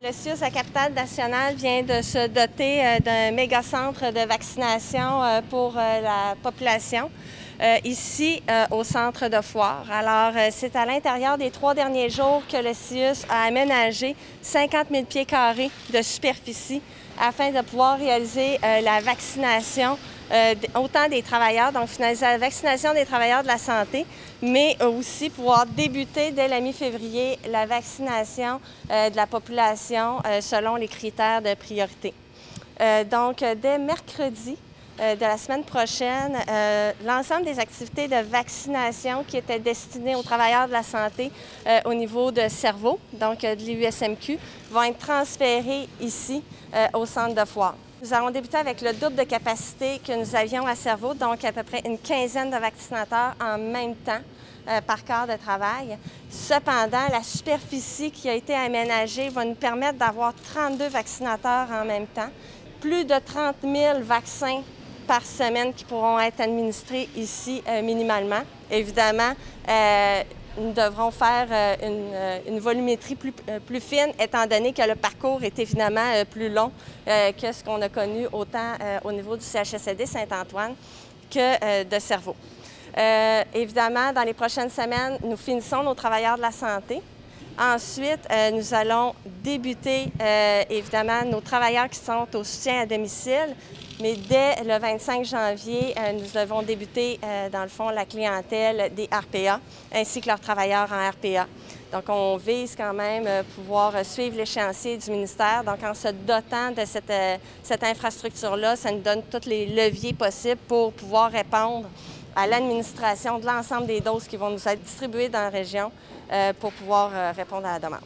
Le CIUS à Capitale-Nationale vient de se doter d'un méga-centre de vaccination pour la population, ici au centre de foire. Alors, c'est à l'intérieur des 3 derniers jours que le CIUS a aménagé 50 000 pieds carrés de superficie afin de pouvoir réaliser la vaccination autant des travailleurs, donc finaliser la vaccination des travailleurs de la santé, mais aussi pouvoir débuter dès la mi-février la vaccination de la population selon les critères de priorité. Donc, dès mercredi de la semaine prochaine, l'ensemble des activités de vaccination qui étaient destinées aux travailleurs de la santé au niveau de Cerveau, donc de l'IUSMQ, vont être transférées ici au centre de foire. Nous allons débuter avec le double de capacité que nous avions à Cerveau, donc à peu près une quinzaine de vaccinateurs en même temps par quart de travail. Cependant, la superficie qui a été aménagée va nous permettre d'avoir 32 vaccinateurs en même temps, plus de 30 000 vaccins par semaine qui pourront être administrés ici minimalement. Évidemment, nous devrons faire une volumétrie plus fine, étant donné que le parcours est évidemment plus long que ce qu'on a connu autant au niveau du CHSLD Saint-Antoine que de Cerveau. Évidemment, dans les prochaines semaines, nous finissons nos travailleurs de la santé. Ensuite, nous allons débuter, évidemment, nos travailleurs qui sont au soutien à domicile, mais dès le 25 janvier, nous devons débuter, dans le fond, la clientèle des RPA, ainsi que leurs travailleurs en RPA. Donc, on vise quand même pouvoir suivre l'échéancier du ministère. Donc, en se dotant de cette infrastructure-là, ça nous donne tous les leviers possibles pour pouvoir répondre à l'administration de l'ensemble des doses qui vont nous être distribuées dans la région pour pouvoir répondre à la demande.